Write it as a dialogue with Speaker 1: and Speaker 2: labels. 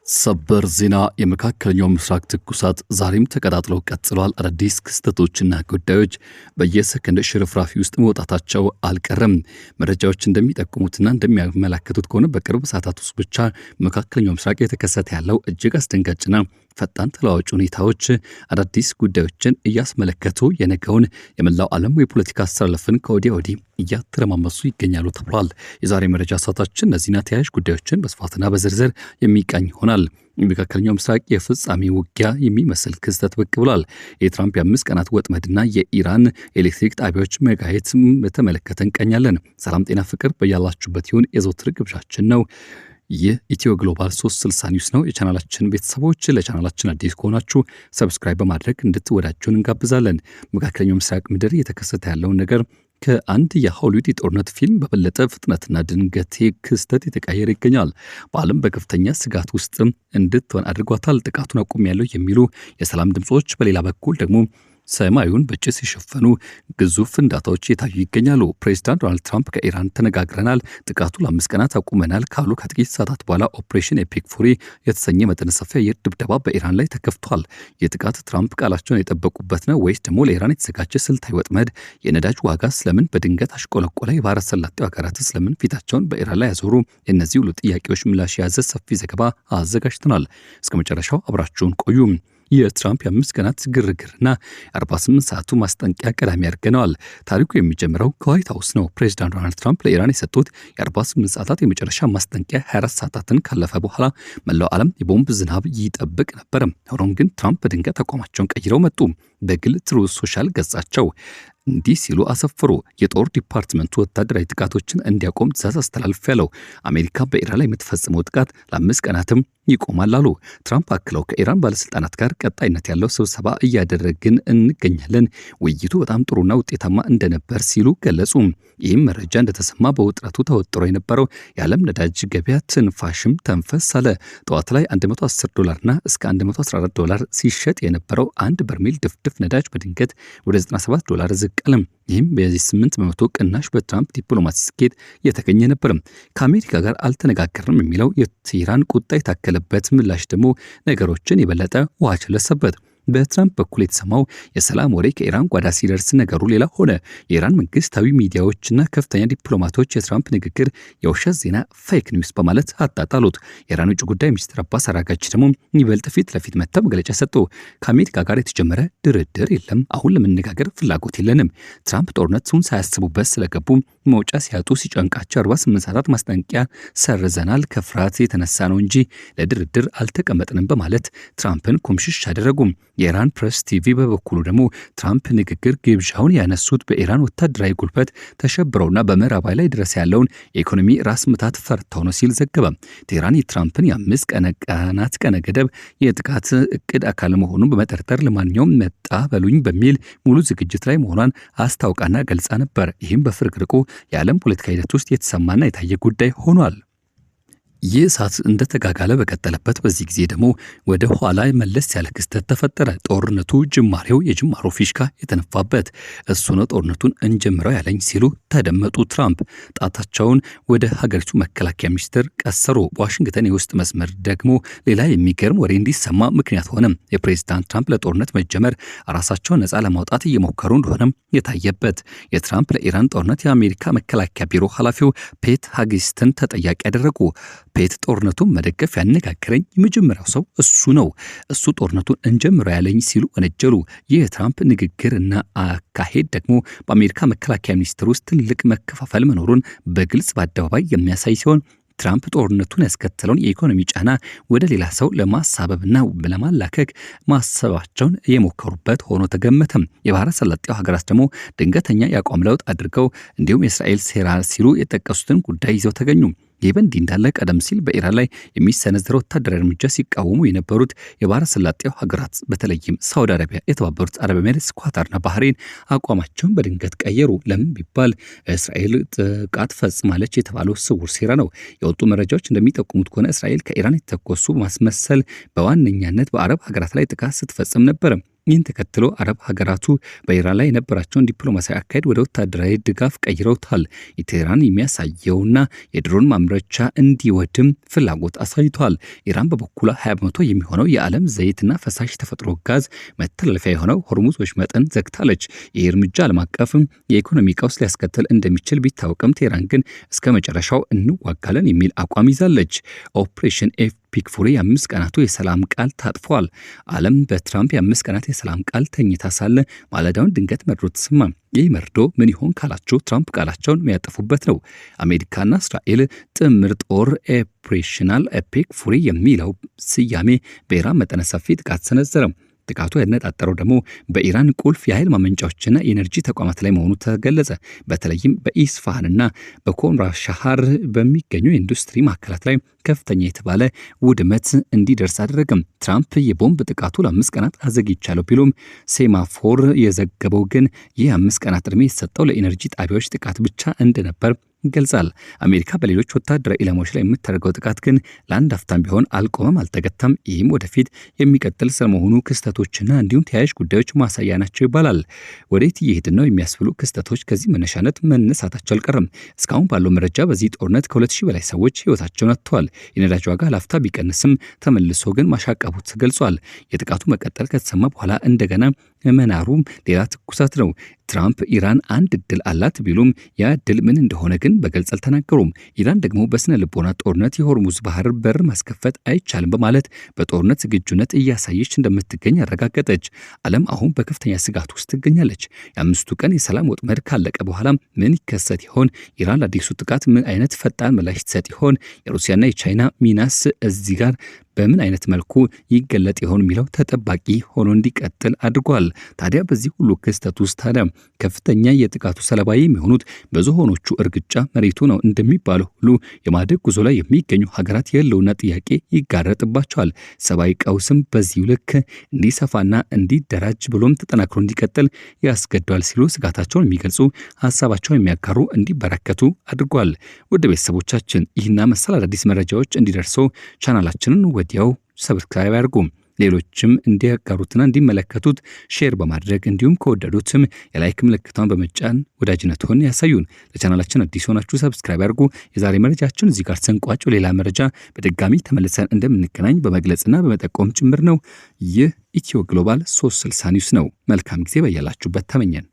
Speaker 1: ሰበር ዜና የመካከለኛው ምስራቅ ትኩሳት ዛሬም ተቀጣጥለው ቀጥለዋል። አዳዲስ ክስተቶችና ጉዳዮች በየሰከንድ ሽርፍራፊ ውስጥ መውጣታቸው አልቀረም። መረጃዎች እንደሚጠቁሙትና እንደሚያመለክቱት ከሆነ በቅርብ ሰዓታት ውስጥ ብቻ መካከለኛው ምስራቅ የተከሰተ ያለው እጅግ አስደንጋጭና ፈጣን ተለዋዋጭ ሁኔታዎች አዳዲስ ጉዳዮችን እያስመለከቱ የነገውን የመላው ዓለም የፖለቲካ አስተላለፍን ከወዲያ ወዲህ እያተረማመሱ ይገኛሉ ተብሏል። የዛሬ መረጃ ሰዓታችን እነዚህና ተያያዥ ጉዳዮችን በስፋትና በዝርዝር የሚቃኝ ይሆናል። የመካከለኛው ምስራቅ የፍጻሜ ውጊያ የሚመስል ክስተት ብቅ ብሏል። የትራምፕ የ5 ቀናት ወጥመድና የኢራን ኤሌክትሪክ ጣቢያዎች መጋየት በተመለከተ እንቃኛለን። ሰላም ጤና ፍቅር በያላችሁበት ይሁን የዘወትር ግብዣችን ነው። ይህ ኢትዮ ግሎባል 360 ኒውስ ነው። የቻናላችን ቤተሰቦች ለቻናላችን አዲስ ከሆናችሁ ሰብስክራይብ በማድረግ እንድትወዳጁን እንጋብዛለን። መካከለኛው ምስራቅ ምድር እየተከሰተ ያለውን ነገር ከአንድ የሆሊውድ የጦርነት ፊልም በበለጠ ፍጥነትና ድንገቴ ክስተት የተቀየረ ይገኛል። በዓለም በከፍተኛ ስጋት ውስጥ እንድትሆን አድርጓታል። ጥቃቱን አቁሜያለሁ የሚሉ የሰላም ድምጾች፣ በሌላ በኩል ደግሞ ሰማዩን በጭስ የሸፈኑ ግዙፍ ፍንዳታዎች የታዩ ይገኛሉ። ፕሬዚዳንት ዶናልድ ትራምፕ ከኢራን ተነጋግረናል፣ ጥቃቱ ለ5 ቀናት አቁመናል ካሉ ከጥቂት ሰዓታት በኋላ ኦፕሬሽን ኤፒክ ፉሪ የተሰኘ መጠነ ሰፊ የአየር ድብደባ በኢራን ላይ ተከፍቷል። የጥቃት ትራምፕ ቃላቸውን የጠበቁበት ነው ወይስ ደግሞ ለኢራን የተዘጋጀ ስልታዊ ወጥመድ? የነዳጅ ዋጋ ስለምን በድንገት አሽቆለቆለ? የባህረ ሰላጤው ሀገራት ስለምን ፊታቸውን በኢራን ላይ ያዞሩ? የእነዚህ ሁሉ ጥያቄዎች ምላሽ የያዘ ሰፊ ዘገባ አዘጋጅተናል። እስከ መጨረሻው አብራችሁን ቆዩ። የትራምፕ የ5 ቀናት ግርግርና 48 ሰዓቱ ማስጠንቀቂያ ቀዳሚ ያደርገነዋል። ታሪኩ የሚጀምረው ከዋይት ሃውስ ነው። ፕሬዚዳንት ዶናልድ ትራምፕ ለኢራን የሰጡት የ48 ሰዓታት የመጨረሻ ማስጠንቀቂያ 24 ሰዓታትን ካለፈ በኋላ መላው ዓለም የቦምብ ዝናብ ይጠብቅ ነበር። ሆኖም ግን ትራምፕ በድንገት አቋማቸውን ቀይረው መጡ። በግል ትሩዝ ሶሻል ገጻቸው እንዲህ ሲሉ አሰፈሩ። የጦር ዲፓርትመንቱ ወታደራዊ ጥቃቶችን እንዲያቆም ትዕዛዝ አስተላልፌያለሁ። አሜሪካ በኢራን ላይ የምትፈጽመው ጥቃት ለ5 ቀናትም ይቆማል አሉ። ትራምፕ አክለው ከኢራን ባለስልጣናት ጋር ቀጣይነት ያለው ስብሰባ እያደረግን እንገኛለን። ውይይቱ በጣም ጥሩና ውጤታማ እንደነበር ሲሉ ገለጹ። ይህም መረጃ እንደተሰማ በውጥረቱ ተወጥሮ የነበረው የዓለም ነዳጅ ገበያ ትንፋሽም ተንፈስ አለ። ጠዋት ላይ $110ና እስከ $114 ሲሸጥ የነበረው አንድ በርሜል ድፍድፍ ነዳጅ በድንገት ወደ $97 ዝቅ አለ። ይህም በ8 በመቶ ቅናሽ በትራምፕ ዲፕሎማሲ ስኬት የተገኘ ነበር። ከአሜሪካ ጋር አልተነጋገርንም የሚለው የኢራን ቁጣ የታከለበት ምላሽ ደግሞ ነገሮችን የበለጠ ውሃ ቸለሰበት። በትራምፕ በኩል የተሰማው የሰላም ወሬ ከኢራን ጓዳ ሲደርስ ነገሩ ሌላ ሆነ። የኢራን መንግስታዊ ሚዲያዎችና ከፍተኛ ዲፕሎማቶች የትራምፕ ንግግር የውሸት ዜና ፌክ ኒውስ በማለት አጣጣሉት። የኢራን ውጭ ጉዳይ ሚኒስትር አባስ አራጋቺ ደግሞ ይበልጥ ፊት ለፊት መጥተው መግለጫ ሰጡ። ከአሜሪካ ጋር የተጀመረ ድርድር የለም፣ አሁን ለመነጋገር ፍላጎት የለንም። ትራምፕ ጦርነቱን ሳያስቡበት ስለገቡ መውጫ ሲያጡ ሲጨንቃቸው 48 ሰዓታት ማስጠንቀቂያ ሰርዘናል፣ ከፍርሃት የተነሳ ነው እንጂ ለድርድር አልተቀመጥንም በማለት ትራምፕን ኮምሽሽ አደረጉ። የኢራን ፕሬስ ቲቪ በበኩሉ ደግሞ ትራምፕ ንግግር ግብዣውን ያነሱት በኢራን ወታደራዊ ጉልበት ተሸብረውና በምዕራባዊ ላይ ድረስ ያለውን የኢኮኖሚ ራስ ምታት ፈርተው ነው ሲል ዘገበ። ቴህራን የትራምፕን የ5 ቀናት ቀነ ገደብ የጥቃት እቅድ አካል መሆኑን በመጠርጠር ለማንኛውም መጣ በሉኝ በሚል ሙሉ ዝግጅት ላይ መሆኗን አስታውቃና ገልጻ ነበር። ይህም በፍርግርቁ የዓለም ፖለቲካ ሂደት ውስጥ የተሰማና የታየ ጉዳይ ሆኗል። ይህ እሳት እንደተጋጋለ በቀጠለበት በዚህ ጊዜ ደግሞ ወደ ኋላ መለስ ያለ ክስተት ተፈጠረ። ጦርነቱ ጅማሬው የጅማሮ ፊሽካ የተነፋበት እሱ ነው ጦርነቱን እንጀምረው ያለኝ ሲሉ ተደመጡ። ትራምፕ ጣታቸውን ወደ ሀገሪቱ መከላከያ ሚኒስትር ቀሰሩ። በዋሽንግተን የውስጥ መስመር ደግሞ ሌላ የሚገርም ወሬ እንዲሰማ ምክንያት ሆነ። የፕሬዝዳንት ትራምፕ ለጦርነት መጀመር ራሳቸውን ነፃ ለማውጣት እየሞከሩ እንደሆነም የታየበት። የትራምፕ ለኢራን ጦርነት የአሜሪካ መከላከያ ቢሮ ኃላፊው ፔት ሃግስትን ተጠያቂ ያደረጉ። ፔት ጦርነቱን መደገፍ ያነጋገረኝ የመጀመሪያው ሰው እሱ ነው፣ እሱ ጦርነቱን እንጀምረው ያለኝ ሲሉ ወነጀሉ። ይህ የትራምፕ ንግግርና አካሄድ ደግሞ በአሜሪካ መከላከያ ሚኒስቴር ውስጥ ትልቅ መከፋፈል መኖሩን በግልጽ በአደባባይ የሚያሳይ ሲሆን ትራምፕ ጦርነቱን ያስከተለውን የኢኮኖሚ ጫና ወደ ሌላ ሰው ለማሳበብና ለማላከክ ማሰባቸውን የሞከሩበት ሆኖ ተገመተም። የባህረ ሰላጤው ሀገራት ደግሞ ድንገተኛ የአቋም ለውጥ አድርገው እንዲሁም የእስራኤል ሴራ ሲሉ የጠቀሱትን ጉዳይ ይዘው ተገኙ። ይህ በእንዲህ እንዳለ ቀደም ሲል በኢራን ላይ የሚሰነዘረው ወታደራዊ እርምጃ ሲቃወሙ የነበሩት የባህረ ሰላጤው ሀገራት በተለይም ሳውዲ አረቢያ፣ የተባበሩት አረብ ኤሚሬትስ፣ ኳታርና ባህሬን አቋማቸውን በድንገት ቀየሩ። ለምን ቢባል እስራኤል ጥቃት ፈጽማለች የተባለው ስውር ሴራ ነው። የወጡ መረጃዎች እንደሚጠቁሙት ከሆነ እስራኤል ከኢራን የተተኮሱ ማስመሰል በዋነኛነት በአረብ ሀገራት ላይ ጥቃት ስትፈጽም ነበር። ይህን ተከትሎ አረብ ሀገራቱ በኢራን ላይ የነበራቸውን ዲፕሎማሲያዊ አካሄድ ወደ ወታደራዊ ድጋፍ ቀይረውታል። የቴህራን የሚያሳየውና የድሮን ማምረቻ እንዲወድም ፍላጎት አሳይቷል። ኢራን በበኩሏ 20% የሚሆነው የዓለም ዘይትና ፈሳሽ ተፈጥሮ ጋዝ መተላለፊያ የሆነው ሆርሙዝ ወሽመጥን ዘግታለች። ይህ እርምጃ ዓለም አቀፍ የኢኮኖሚ ቀውስ ሊያስከትል እንደሚችል ቢታወቅም ቴህራን ግን እስከ መጨረሻው እንዋጋለን የሚል አቋም ይዛለች። ኦፕሬሽን ፒክ ፉሪ የ5 ቀናቱ የሰላም ቃል ታጥፏል። ዓለም በትራምፕ የ5 ቀናት የሰላም ቃል ተኝታ ሳለ ማለዳውን ድንገት መርዶ ተሰማ። ይህ መርዶ ምን ይሆን ካላቸው ትራምፕ ቃላቸውን የሚያጠፉበት ነው። አሜሪካና እስራኤል ጥምር ጦር ኦፕሬሽናል ፒክ ፉሪ የሚለው ስያሜ በኢራን መጠነ ሰፊ ጥቃት ሰነዘረ። ጥቃቱ ያነጣጠረው ደግሞ በኢራን ቁልፍ የኃይል ማመንጫዎችና የኤነርጂ ተቋማት ላይ መሆኑ ተገለጸ። በተለይም በኢስፋሃንና በኮምራሻሃር በሚገኙ የኢንዱስትሪ ማዕከላት ላይ ከፍተኛ የተባለ ውድመት እንዲደርስ አደረገም። ትራምፕ የቦምብ ጥቃቱ ለ5 ቀናት አዘግይቻለሁ ቢሉም ሴማፎር የዘገበው ግን ይህ 5 ቀናት ዕድሜ የተሰጠው ለኤነርጂ ጣቢያዎች ጥቃት ብቻ እንደነበር ይገልጻል። አሜሪካ በሌሎች ወታደራዊ ኢላማዎች ላይ የምታደርገው ጥቃት ግን ለአንድ አፍታም ቢሆን አልቆመም፣ አልተገታም። ይህም ወደፊት የሚቀጥል ስለመሆኑ ክስተቶችና እንዲሁም ተያያዥ ጉዳዮች ማሳያ ናቸው ይባላል። ወዴት እየሄድን ነው የሚያስብሉ ክስተቶች ከዚህ መነሻነት መነሳታቸው አልቀረም። እስካሁን ባለው መረጃ በዚህ ጦርነት ከ2000 በላይ ሰዎች ሕይወታቸውን አጥተዋል። የነዳጅ ዋጋ ላፍታ ቢቀንስም ተመልሶ ግን ማሻቀቡ ተገልጿል። የጥቃቱ መቀጠል ከተሰማ በኋላ እንደገና መናሩም ሌላ ትኩሳት ነው። ትራምፕ ኢራን አንድ እድል አላት ቢሉም ያ እድል ምን እንደሆነ ግን በግልጽ አልተናገሩም። ኢራን ደግሞ በስነ ልቦና ጦርነት የሆርሙዝ ባህር በር ማስከፈት አይቻልም በማለት በጦርነት ዝግጁነት እያሳየች እንደምትገኝ አረጋገጠች። ዓለም አሁን በከፍተኛ ስጋት ውስጥ ትገኛለች። የ5 ቀን የሰላም ወጥመድ ካለቀ በኋላ ምን ይከሰት ይሆን? ኢራን ለአዲሱ ጥቃት ምን አይነት ፈጣን ምላሽ ትሰጥ ይሆን? የሩሲያና የቻይና ሚናስ እዚህ ጋር በምን አይነት መልኩ ይገለጥ ይሆን የሚለው ተጠባቂ ሆኖ እንዲቀጥል አድርጓል። ታዲያ በዚህ ሁሉ ክስተት ውስጥ ታዲያ ከፍተኛ የጥቃቱ ሰለባ የሚሆኑት በዝሆኖቹ እርግጫ መሬቱ ነው እንደሚባለው ሁሉ የማደግ ጉዞ ላይ የሚገኙ ሀገራት የህልውና ጥያቄ ይጋረጥባቸዋል። ሰብአዊ ቀውስም በዚሁ ልክ እንዲሰፋና እንዲደራጅ ብሎም ተጠናክሮ እንዲቀጥል ያስገድዳል ሲሉ ስጋታቸውን የሚገልጹ ሀሳባቸውን የሚያጋሩ እንዲበረከቱ አድርጓል። ውድ ቤተሰቦቻችን ይህና መሰል አዳዲስ መረጃዎች እንዲደርሱ ቻናላችንን ወዲያው ሰብስክራይብ ያድርጉ። ሌሎችም እንዲያጋሩትና እንዲመለከቱት ሼር በማድረግ እንዲሁም ከወደዱትም የላይክ ምልክቷን በመጫን ወዳጅነትዎን ያሳዩን። ለቻናላችን አዲስ ሆናችሁ ሰብስክራይብ ያድርጉ። የዛሬ መረጃችን እዚህ ጋር ተንቋጭ። ሌላ መረጃ በድጋሚ ተመልሰን እንደምንገናኝ በመግለጽና በመጠቆም ጭምር ነው። ይህ ኢትዮ ግሎባል 360 ኒውስ ነው። መልካም ጊዜ በያላችሁበት ተመኘን።